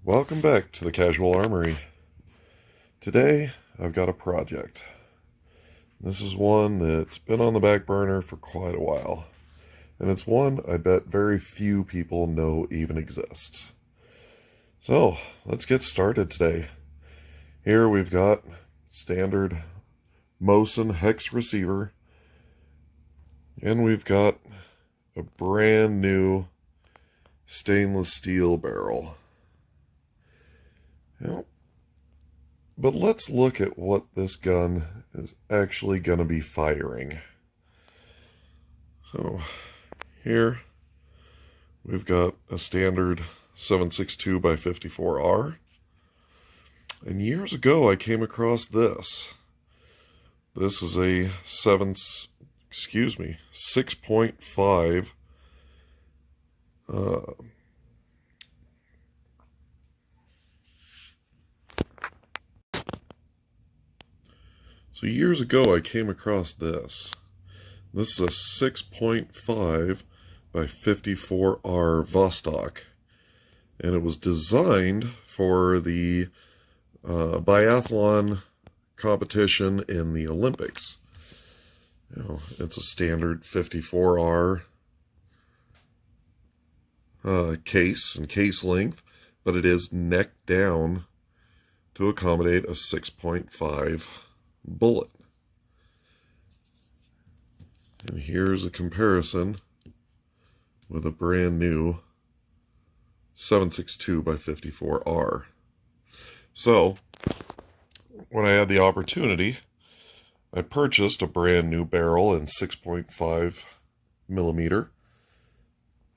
Welcome back to the Casual Armory. Today, I've got a project. This is one that's been on the back burner for quite a while. And it's one I bet very few people know even exists. So, let's get started today. Here we've got standard Mosin hex receiver. And we've got a brand new stainless steel barrel. But let's look at what this gun is actually going to be firing. So here we've got a standard 7.62 by 54R. And years ago I came across this. This is a 6.5 So years ago I came across this. This is a 6.5 by 54R Vostok. And it was designed for the biathlon competition in the Olympics. It's a standard 54R case and case length, but it is neck down to accommodate a 6.5 bullet. And here's a comparison with a brand new 7.62 by 54R. So, when I had the opportunity, I purchased a brand new barrel in 6.5 millimeter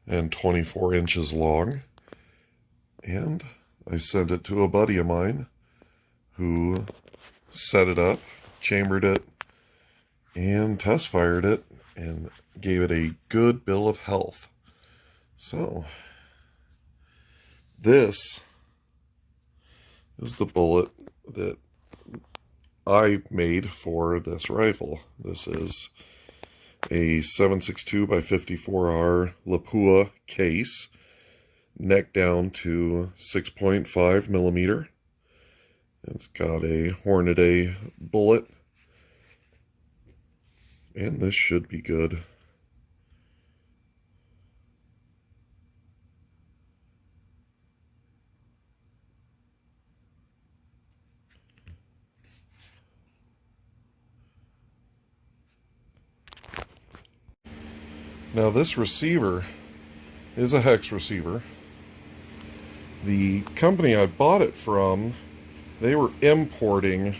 and 24 inches long, and I sent it to a buddy of mine who set it up, chambered it, and test fired it, and gave it a good bill of health. So, this is the bullet that I made for this rifle. This is a 7.62 by 54R Lapua case, neck down to 6.5 millimeter. It's got a Hornady bullet, and this should be good. Now this receiver is a hex receiver. The company I bought it from, they were importing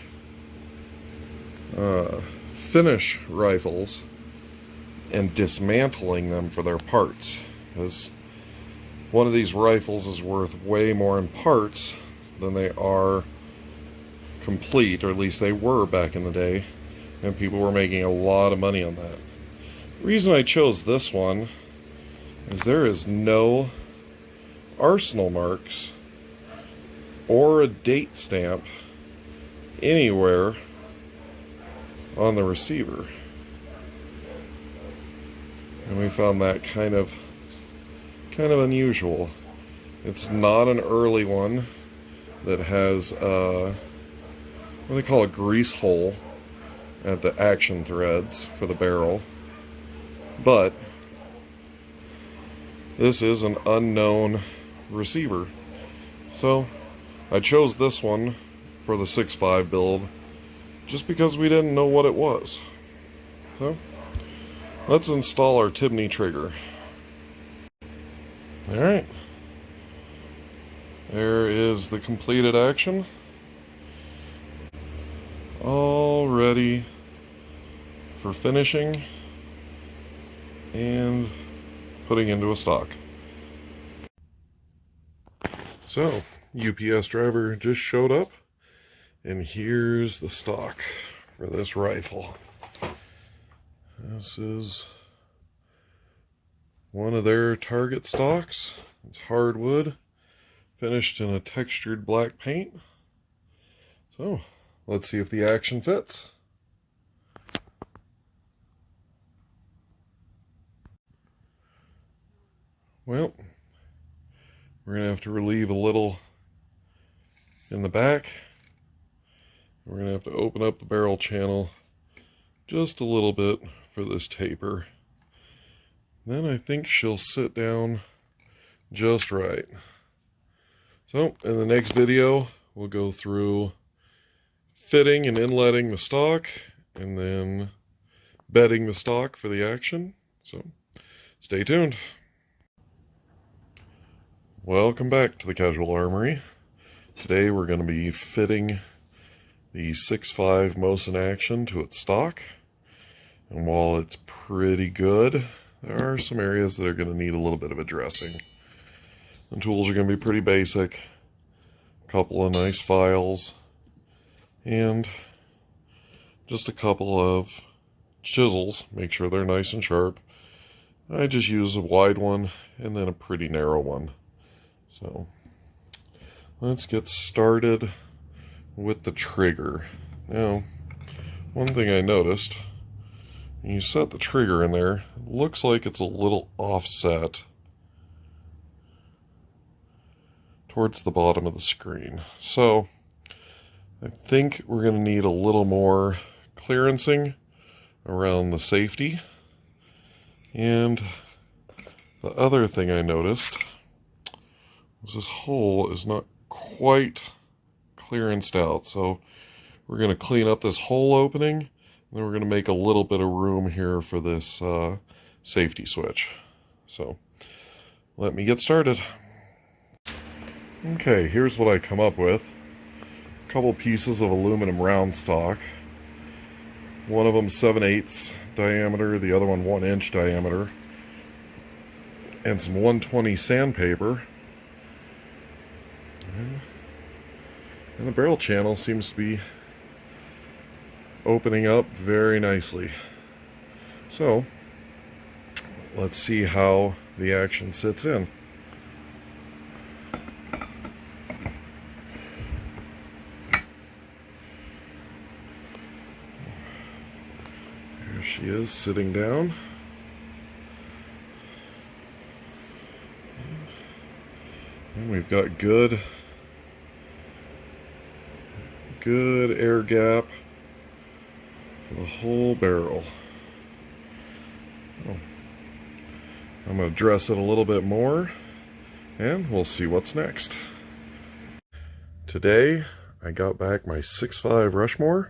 Finnish rifles and dismantling them for their parts, because one of these rifles is worth way more in parts than they are complete, or at least they were back in the day, and people were making a lot of money on that. The reason I chose this one is there is no arsenal marks or a date stamp anywhere on the receiver. And we found that kind of unusual. It's not an early one that has what they call a grease hole at the action threads for the barrel. But this is an unknown receiver. So I chose this one for the 6.5 build just because we didn't know what it was. So let's install our Tibney trigger. Alright. There is the completed action. All ready for finishing and putting into a stock. So, UPS driver just showed up, and here's the stock for this rifle. This is one of their target stocks. It's hardwood, finished in a textured black paint. So, let's see if the action fits. Well, we're going to have to relieve a little in the back. We're going to have to open up the barrel channel just a little bit for this taper. Then I think she'll sit down just right. So in the next video, we'll go through fitting and inletting the stock, and then bedding the stock for the action. So stay tuned. Welcome back to the Casual Armory. Today we're going to be fitting the 6.5 Mosin action to its stock. And while it's pretty good, there are some areas that are going to need a little bit of addressing. The tools are going to be pretty basic. A couple of nice files. And just a couple of chisels. Make sure they're nice and sharp. I just use a wide one and then a pretty narrow one. So let's get started with the trigger. Now, one thing I noticed, when you set the trigger in there, it looks like it's a little offset towards the bottom of the screen. So I think we're going to need a little more clearancing around the safety. And the other thing I noticed was this hole is not quite clearanced out. So we're going to clean up this hole opening, and then we're going to make a little bit of room here for this safety switch. So let me get started. Okay, here's what I come up with. A couple pieces of aluminum round stock. One of them 7/8 diameter, the other one 1 inch diameter. And some 120 sandpaper. And the barrel channel seems to be opening up very nicely. So, let's see how the action sits in. There she is, sitting down. And we've got good air gap for the whole barrel. Oh. I'm going to dress it a little bit more, and we'll see what's next. Today, I got back my 6.5 RussMor,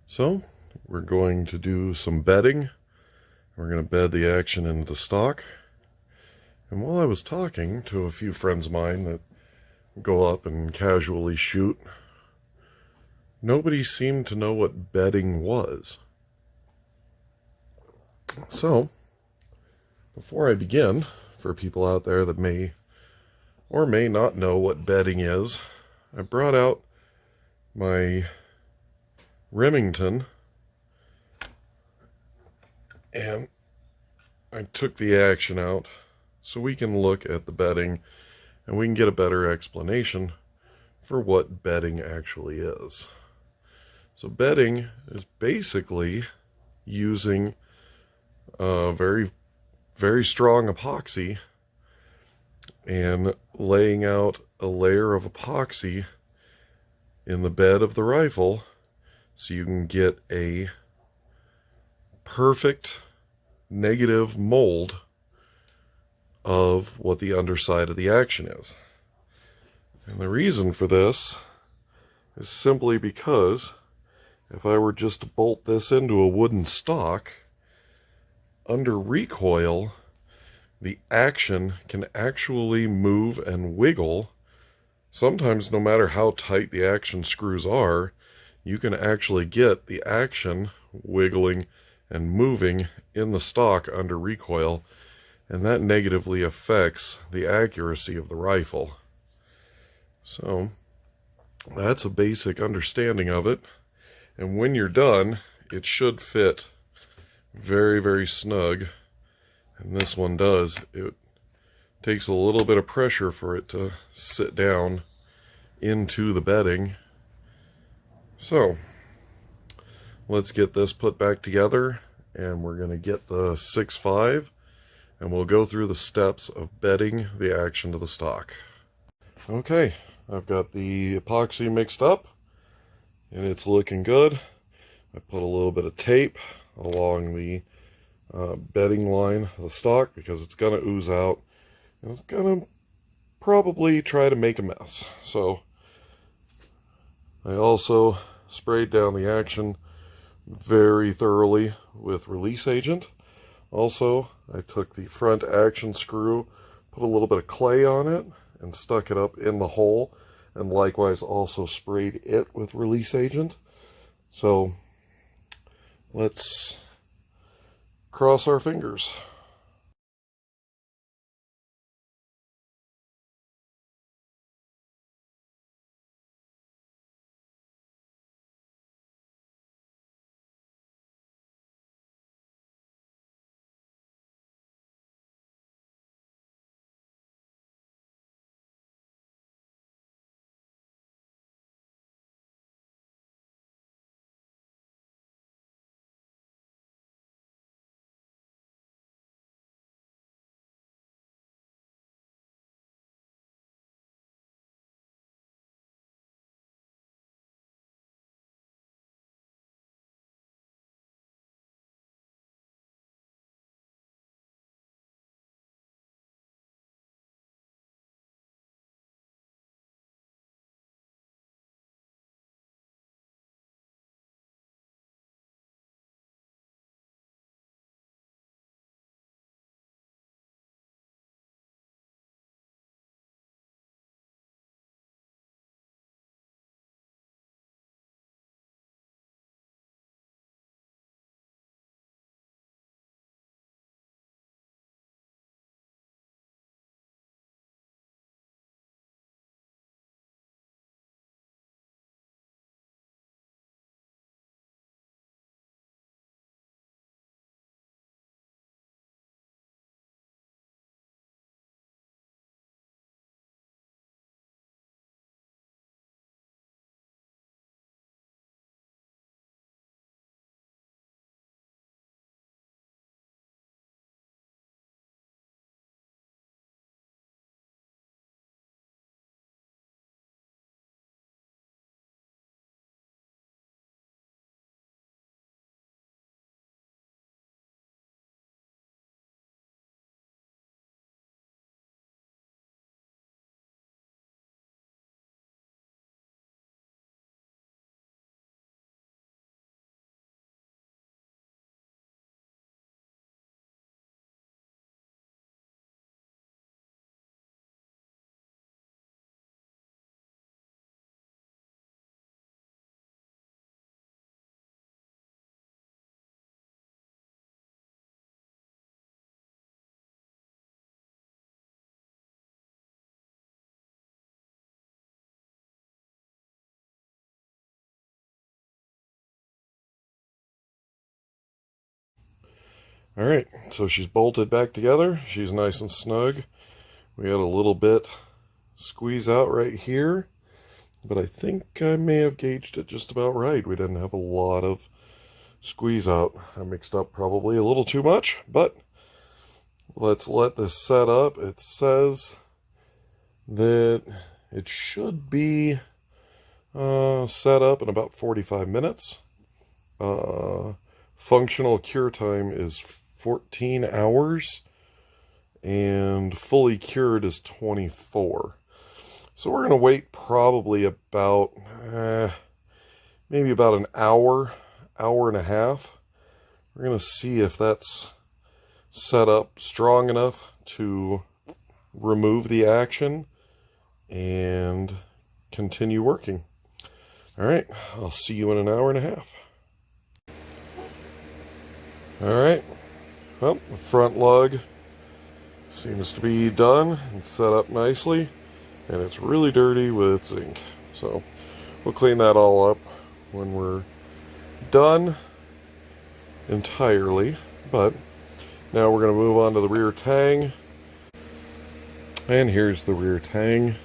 so we're going to do some bedding. We're going to bed the action into the stock. And while I was talking to a few friends of mine that go up and casually shoot, nobody seemed to know what bedding was. So, before I begin, for people out there that may or may not know what bedding is, I brought out my Remington and I took the action out so we can look at the bedding and we can get a better explanation for what bedding actually is. So bedding is basically using very, very strong epoxy and laying out a layer of epoxy in the bed of the rifle so you can get a perfect negative mold of what the underside of the action is. And the reason for this is simply because if I were just to bolt this into a wooden stock, under recoil, the action can actually move and wiggle. Sometimes, no matter how tight the action screws are, you can actually get the action wiggling and moving in the stock under recoil, and that negatively affects the accuracy of the rifle. So, that's a basic understanding of it. And when you're done, it should fit very, very snug. And this one does. It takes a little bit of pressure for it to sit down into the bedding. So, let's get this put back together, and we're going to get the 6.5, and we'll go through the steps of bedding the action to the stock. Okay, I've got the epoxy mixed up and it's looking good. I put a little bit of tape along the bedding line of the stock because it's going to ooze out and it's going to probably try to make a mess. So I also sprayed down the action very thoroughly with release agent. Also, I took the front action screw, put a little bit of clay on it, and stuck it up in the hole, and likewise also sprayed it with release agent. So let's cross our fingers. Alright, so she's bolted back together. She's nice and snug. We had a little bit squeeze out right here, but I think I may have gauged it just about right. We didn't have a lot of squeeze out. I mixed up probably a little too much, but let's let this set up. It says that it should be set up in about 45 minutes. Functional cure time is 14 hours and fully cured is 24. So we're going to wait probably about maybe about an hour and a half. We're going to see if that's set up strong enough to remove the action and continue working. All right, I'll see you in an hour and a half. All right, well, the front lug seems to be done and set up nicely, and it's really dirty with zinc. So we'll clean that all up when we're done entirely. But now we're going to move on to the rear tang. And here's the rear tang.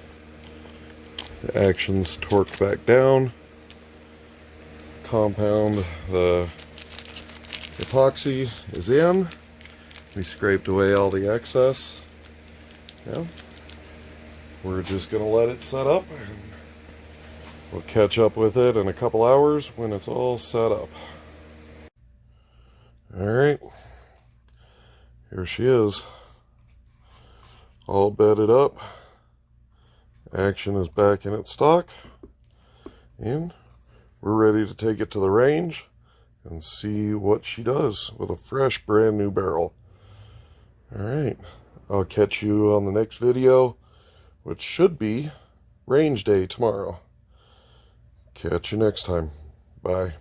The action's torqued back down. Compound, the epoxy is in. We scraped away all the excess. Yeah. we're just going to let it set up. And we'll catch up with it in a couple hours when it's all set up. Alright, here she is, all bedded up. Action is back in its stock, and we're ready to take it to the range and see what she does with a fresh brand new barrel. Alright, I'll catch you on the next video, which should be range day tomorrow. Catch you next time. Bye.